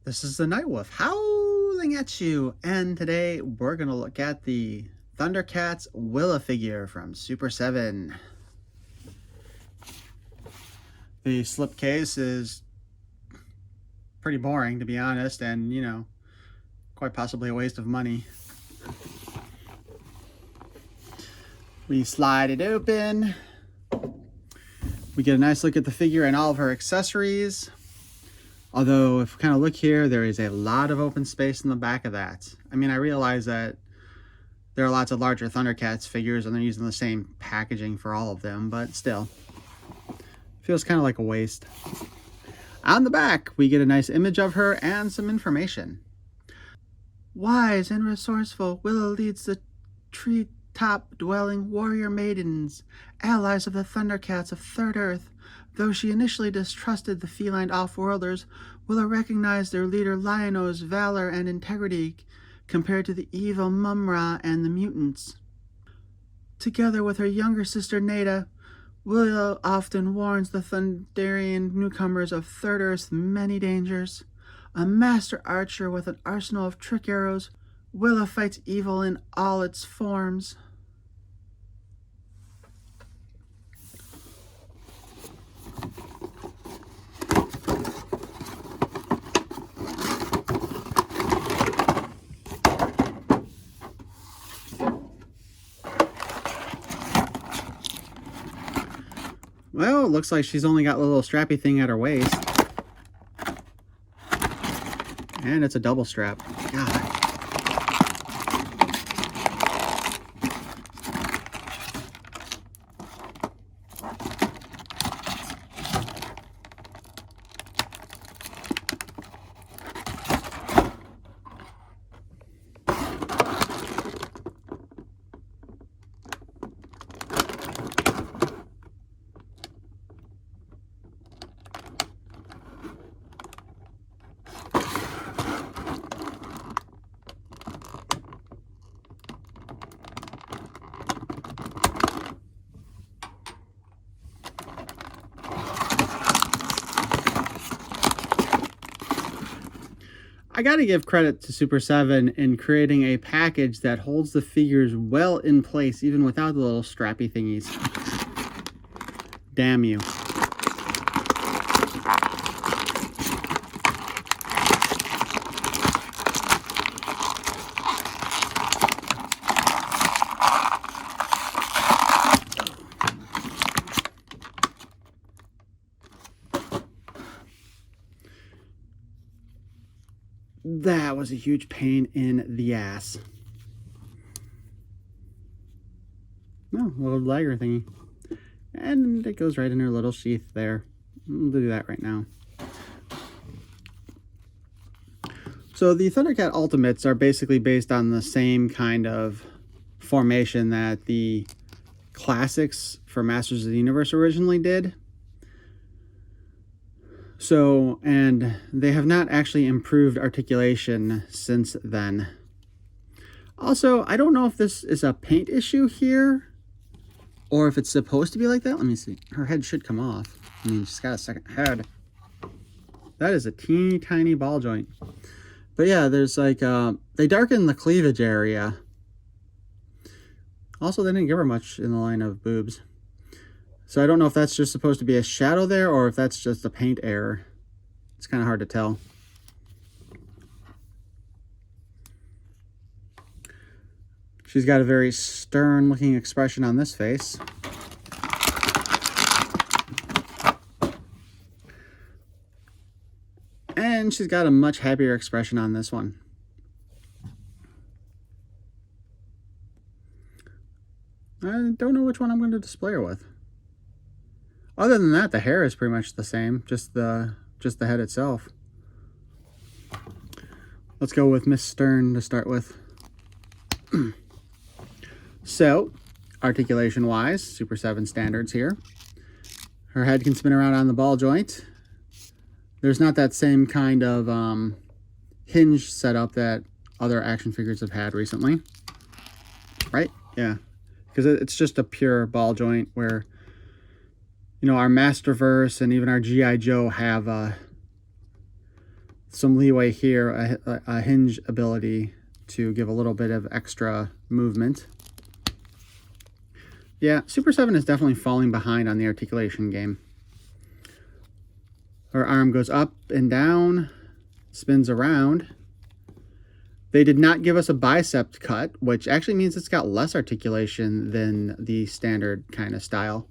This is the Night Wolf howling at you, and today we're going to look at the ThunderCats Willa figure from Super 7. The slipcase is pretty boring, to be honest, and, you know, quite possibly a waste of money. We slide it open. We get a nice look at the figure and all of her accessories. Although, if we kind of look here, there is a lot of open space in the back of that. I mean, I realize that there are lots of larger ThunderCats figures and they're using the same packaging for all of them, but still, feels kind of like a waste. On the back, we get a nice image of her and some information. Wise and resourceful, Willa leads the tree-top-dwelling Warrior Maidens, allies of the ThunderCats of Third Earth. Though she initially distrusted the feline off-worlders, Willa recognized their leader Lionel's valor and integrity compared to the evil Mumra and the mutants. Together with her younger sister Nada, Willa often warns the Thunderian newcomers of Third Earth's many dangers. A master archer with an arsenal of trick arrows, Willa fights evil in all its forms. Well, it looks like she's only got a little strappy thing at her waist. And it's a double strap. God. I gotta give credit to Super 7 in creating a package that holds the figures well in place even without the little strappy thingies. Damn you. That was a huge pain in the ass. Oh, little dagger thingy. And it goes right in her little sheath there. We'll do that right now. So the ThunderCat Ultimates are basically based on the same kind of formation that the classics for Masters of the Universe originally did. So, and they have not actually improved articulation since then. Also, I don't know if this is a paint issue here or if it's supposed to be like that. Let me see. Her head should come off. I mean, she's got a second head. That is a teeny tiny ball joint. But yeah, there's like, they darken the cleavage area. Also, they didn't give her much in the line of boobs. So I don't know if that's just supposed to be a shadow there or if that's just a paint error. It's kind of hard to tell. She's got a very stern looking expression on this face. And she's got a much happier expression on this one. I don't know which one I'm going to display her with. Other than that, the hair is pretty much the same, just the head itself. Let's go with Miss Stern to start with. So, articulation-wise, Super 7 standards here. Her head can spin around on the ball joint. There's not that same kind of hinge setup that other action figures have had recently. Right? Yeah. Because it's just a pure ball joint where you know, our Masterverse and even our G.I. Joe have some leeway here, a hinge ability to give a little bit of extra movement. Yeah, Super 7 is definitely falling behind on the articulation game. Her arm goes up and down, spins around. They did not give us a bicep cut, which actually means it's got less articulation than the standard kind of style.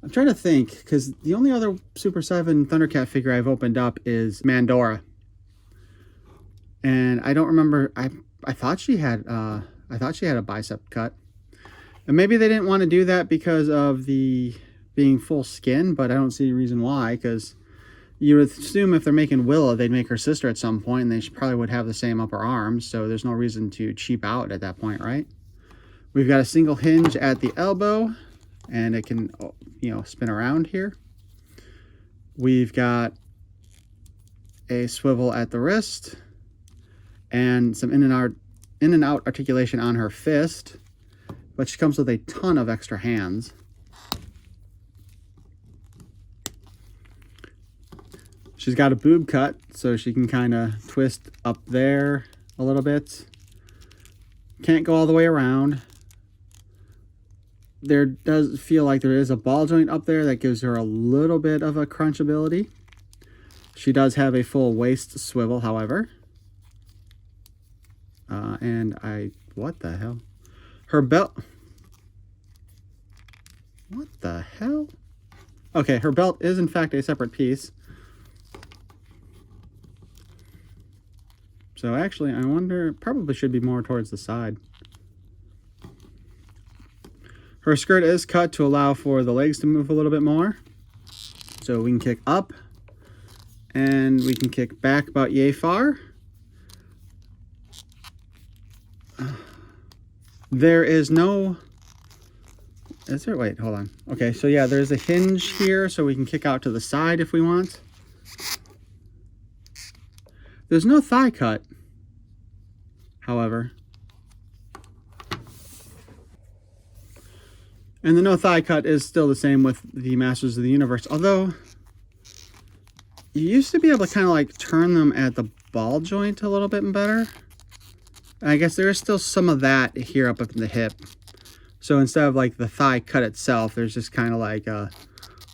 I'm trying to think, because the only other Super 7 ThunderCat figure I've opened up is Mandora. And I don't remember, I thought she had a bicep cut. And maybe they didn't want to do that because of the being full skin, but I don't see a reason why, because you would assume if they're making Willa, they'd make her sister at some point, and they probably would have the same upper arms, so there's no reason to cheap out at that point, right? We've got a single hinge at the elbow, and it can, you know, spin around here. We've got a swivel at the wrist, and some in and out articulation on her fist, but she comes with a ton of extra hands. She's got a boob cut, so she can kind of twist up there a little bit. Can't go all the way around. There does feel like there is a ball joint up there that gives her a little bit of a crunch ability. She does have a full waist swivel, however. What the hell? Her belt. What the hell? Okay, her belt is in fact a separate piece. So actually, I wonder, it probably should be more towards the side. Her skirt is cut to allow for the legs to move a little bit more. So we can kick up, and we can kick back about yay far. There is no... Is there? Wait, hold on. Okay, so yeah, there's a hinge here, so we can kick out to the side if we want. There's no thigh cut, however. And the no thigh cut is still the same with the Masters of the Universe, although you used to be able to kind of like turn them at the ball joint a little bit better. And I guess there is still some of that here up in the hip. So instead of like the thigh cut itself, there's just kind of like a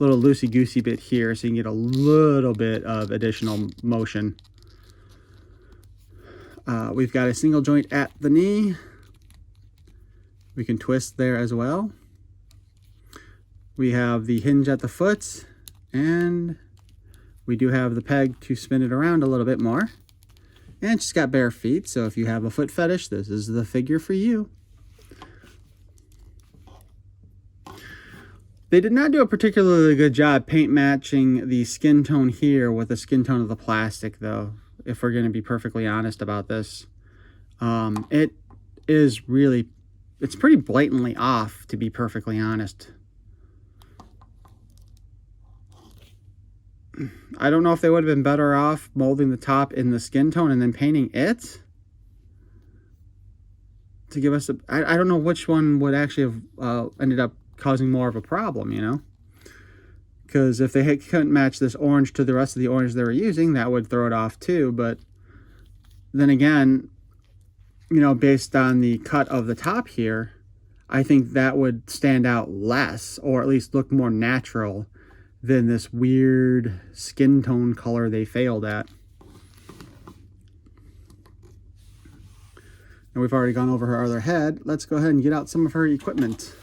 little loosey-goosey bit here, so you can get a little bit of additional motion. We've got a single joint at the knee. We can twist there as well. We have the hinge at the foot, and we do have the peg to spin it around a little bit more. And she's got bare feet, so if you have a foot fetish, this is the figure for you. They did not do a particularly good job paint matching the skin tone here with the skin tone of the plastic, though, if we're going to be perfectly honest about this. It is really, it's pretty blatantly off, to be perfectly honest. I don't know if they would have been better off molding the top in the skin tone and then painting it to give us a... I don't know which one would actually have ended up causing more of a problem, you know? Because if they couldn't match this orange to the rest of the orange they were using, that would throw it off too. But then again, you know, based on the cut of the top here, I think that would stand out less, or at least look more natural than this weird skin tone color they failed at. And we've already gone over her other head. Let's go ahead and get out some of her equipment.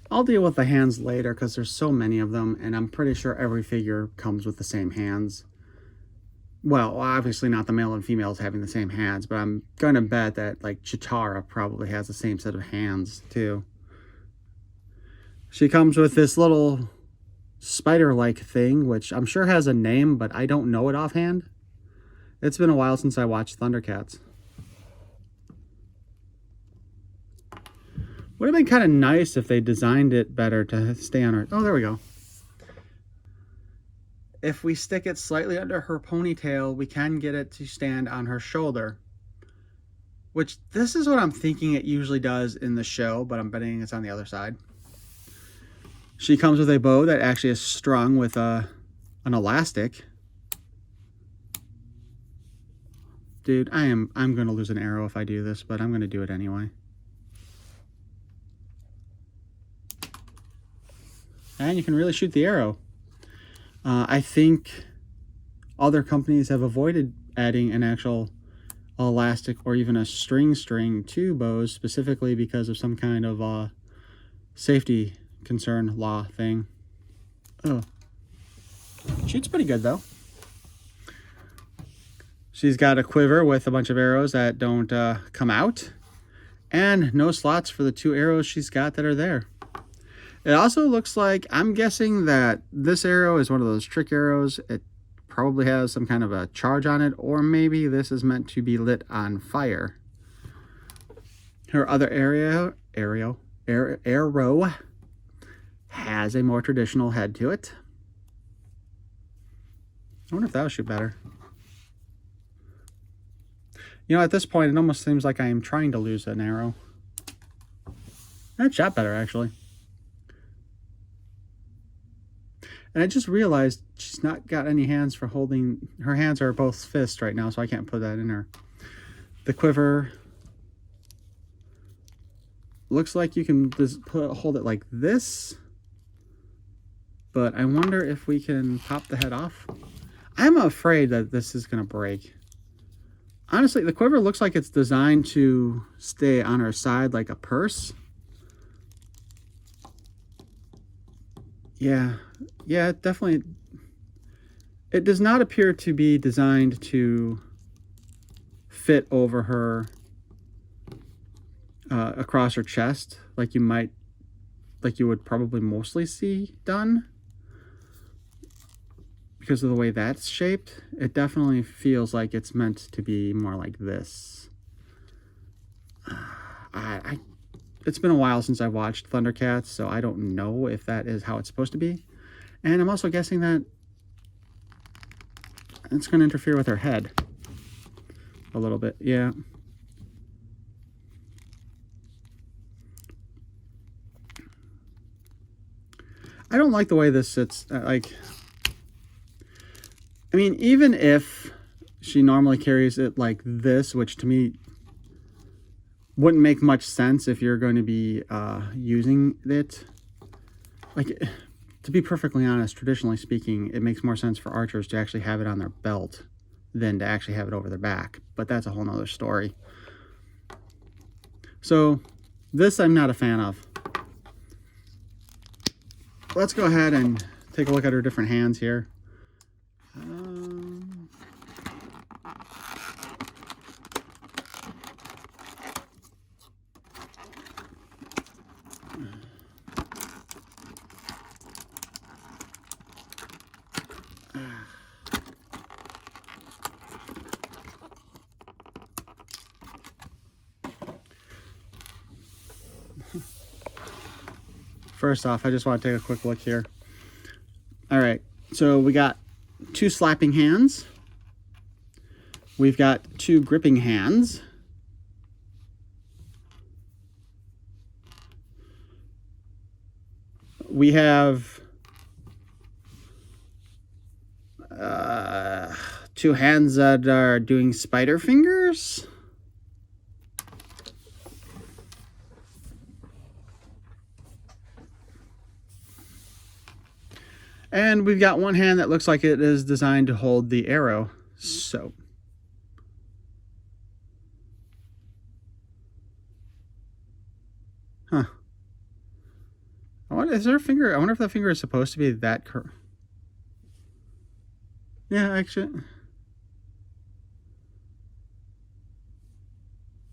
I'll deal with the hands later because there's so many of them, and I'm pretty sure every figure comes with the same hands. Well, obviously not the male and females having the same hands, but I'm going to bet that like Chitara probably has the same set of hands too. She comes with this little spider-like thing, which I'm sure has a name, but I don't know it offhand. It's been a while since I watched ThunderCats. Would have been kind of nice if they designed it better to stay on her. Oh, there we go. If we stick it slightly under her ponytail, we can get it to stand on her shoulder. Which, this is what I'm thinking it usually does in the show, but I'm betting it's on the other side. She comes with a bow that actually is strung with an elastic. Dude, I'm going to lose an arrow if I do this, but I'm going to do it anyway. And you can really shoot the arrow. I think other companies have avoided adding an actual elastic or even a string to bows, specifically because of some kind of safety concern law thing. Oh, shoots pretty good though. She's got a quiver with a bunch of arrows that don't come out, and no slots for the 2 arrows she's got that are there. It also looks like, I'm guessing that this arrow is one of those trick arrows. It probably has some kind of a charge on it, or maybe this is meant to be lit on fire. Her other arrow has a more traditional head to it. I wonder if that would shoot better. You know, at this point, it almost seems like I am trying to lose an arrow. That shot better, actually. And I just realized she's not got any hands for holding. Her hands are both fists right now, so I can't put that in her. The quiver looks like you can just hold it like this, but I wonder if we can pop the head off. I'm afraid that this is going to break. Honestly, the quiver looks like it's designed to stay on her side like a purse. Yeah, it definitely, it does not appear to be designed to fit over her across her chest like you would probably mostly see done. Because of the way that's shaped, it definitely feels like it's meant to be more like this. It's been a while since I watched ThunderCats, so I don't know if that is how it's supposed to be. And I'm also guessing that it's going to interfere with her head a little bit. Yeah. I don't like the way this sits. I mean, even if she normally carries it like this, which to me wouldn't make much sense if you're going to be using it. Like, to be perfectly honest, traditionally speaking, it makes more sense for archers to actually have it on their belt than to actually have it over their back. But that's a whole nother story. So this I'm not a fan of. Let's go ahead and take a look at her different hands here. First off, I just want to take a quick look here. All right, so we got 2 slapping hands. We've got 2 gripping hands. We have 2 hands that are doing spider fingers. And we've got 1 hand that looks like it is designed to hold the arrow. So, huh. Is there a finger? I wonder if that finger is supposed to be that curved. Yeah, actually.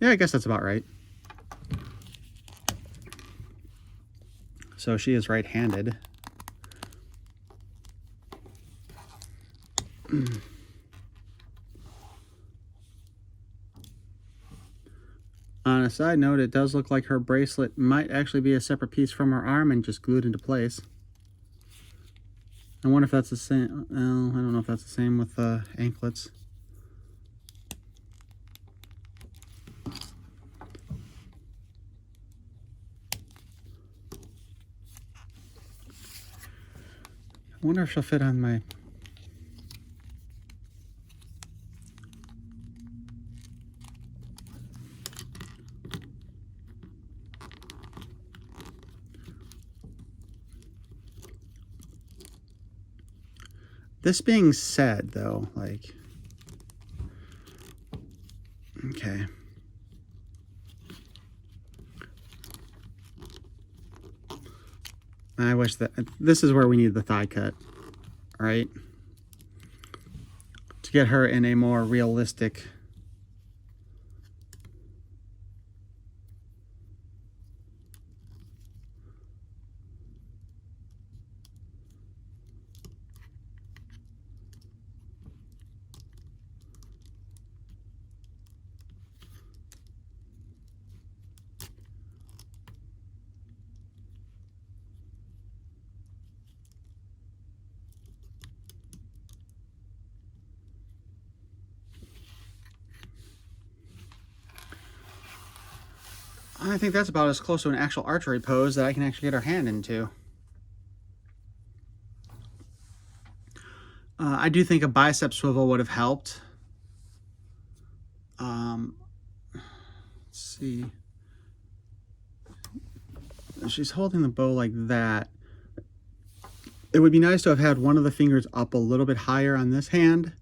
Yeah, I guess that's about right. So she is right-handed. on a side note, it does look like her bracelet might actually be a separate piece from her arm and just glued into place. I wonder if that's the same. Well, I don't know if that's the same with the anklets. I wonder if she'll fit on my... This being said, though, like... Okay. I wish that... This is where we need the thigh cut, right? To get her in a more realistic... I think that's about as close to an actual archery pose that I can actually get her hand into. I do think a bicep swivel would have helped. Let's see. She's holding the bow like that. It would be nice to have had one of the fingers up a little bit higher on this hand,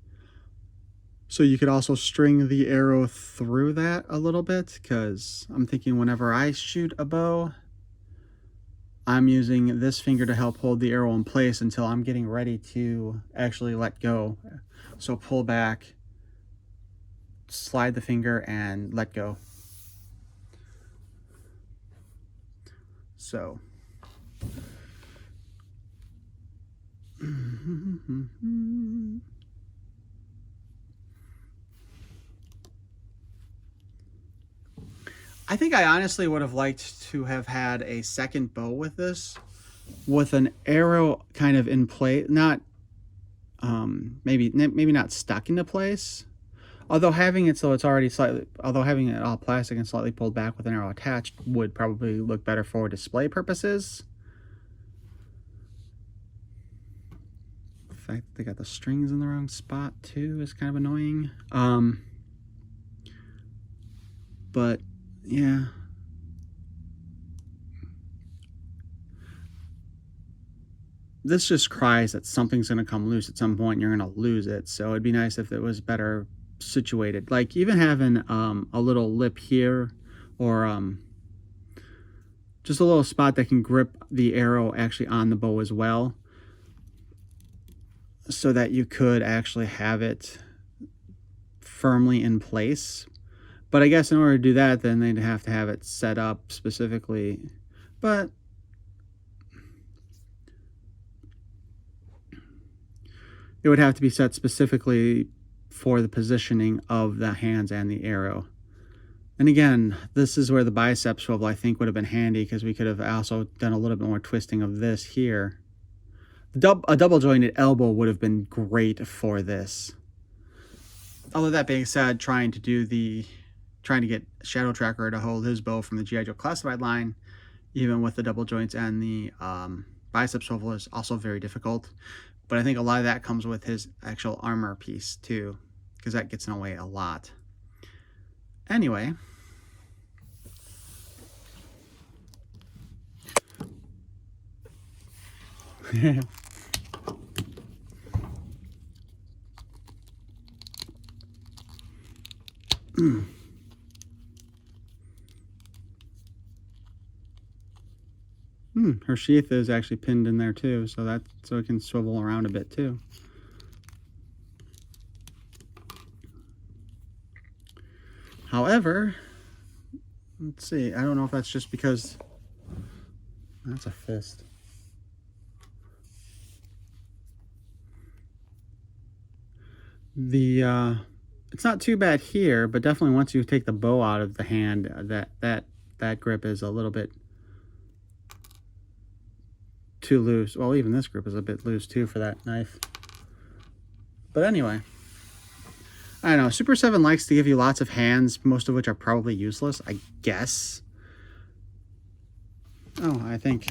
so you could also string the arrow through that a little bit, because I'm thinking whenever I shoot a bow, I'm using this finger to help hold the arrow in place until I'm getting ready to actually let go. So pull back, slide the finger, and let go. So... I think I honestly would have liked to have had a second bow with this, with an arrow kind of in place, not maybe not stuck into place. Although having it so it's already slightly, although having it all plastic and slightly pulled back with an arrow attached would probably look better for display purposes. The fact that they got the strings in the wrong spot too is kind of annoying. But yeah. This just cries that something's going to come loose at some point and you're going to lose it. So it'd be nice if it was better situated. Like even having a little lip here, or just a little spot that can grip the arrow actually on the bow as well, so that you could actually have it firmly in place. But I guess in order to do that, then they'd have to have it set up specifically. But it would have to be set specifically for the positioning of the hands and the arrow. And again, this is where the bicep swivel I think would have been handy, because we could have also done a little bit more twisting of this here. A double jointed elbow would have been great for this. Although that being said, trying to get Shadow Tracker to hold his bow from the G.I. Joe Classified line, even with the double joints and the bicep swivel, is also very difficult. But I think a lot of that comes with his actual armor piece too, because that gets in the way a lot. Anyway. Her sheath is actually pinned in there too, so it can swivel around a bit too. However, let's see, I don't know if that's just because that's a fist. It's not too bad here, but definitely once you take the bow out of the hand, that grip is a little bit too loose. Well, even this grip is a bit loose too for that knife. But anyway, I don't know. Super 7 likes to give you lots of hands, most of which are probably useless, I guess. Oh, I think...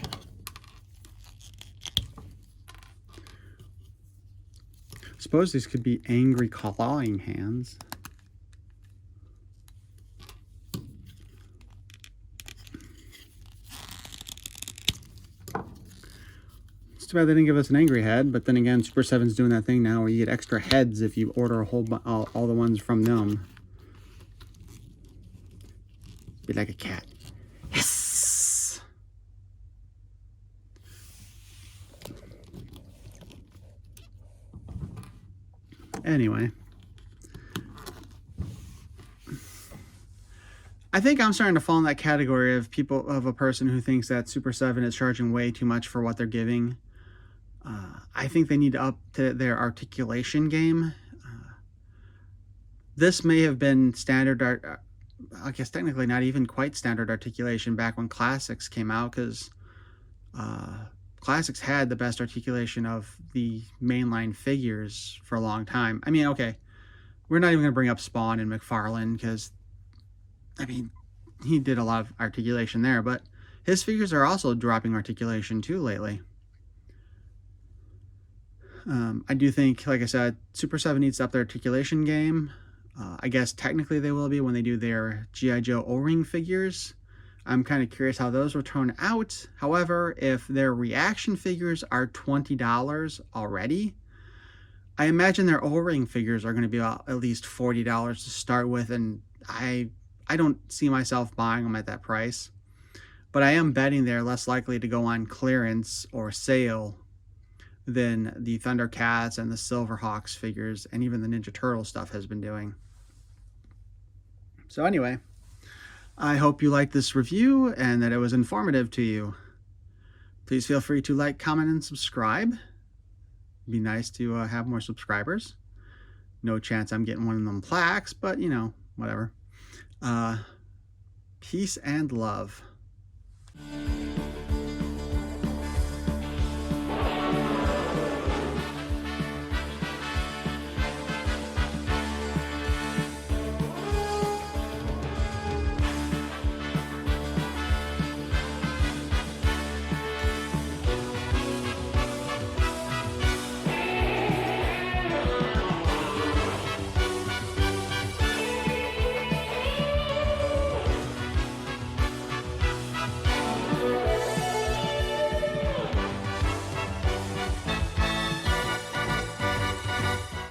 suppose these could be angry clawing hands. It's too bad they didn't give us an angry head, but then again, Super 7's doing that thing now where you get extra heads if you order a whole all the ones from them. Be like a cat. Yes! Anyway. I think I'm starting to fall in that category of a person who thinks that Super 7 is charging way too much for what they're giving. I think they need to up to their articulation game. This may have been standard I guess technically not even quite standard articulation back when Classics came out, because Classics had the best articulation of the mainline figures for a long time. I mean, okay, we're not even going to bring up Spawn and McFarlane, because, I mean, he did a lot of articulation there, but his figures are also dropping articulation too lately. I do think, like I said, Super 7 needs to up their articulation game. I guess technically they will be when they do their G.I. Joe O-Ring figures. I'm kind of curious how those will turn out. However, if their reaction figures are $20 already, I imagine their O-Ring figures are going to be at least $40 to start with, and I don't see myself buying them at that price. But I am betting they're less likely to go on clearance or sale than the ThunderCats and the Silverhawks figures, and even the Ninja Turtle stuff has been doing. So anyway, I hope you liked this review and that it was informative to you. Please feel free to like, comment, and subscribe. It'd be nice to have more subscribers. No chance I'm getting one of them plaques, but you know, whatever. Peace and love.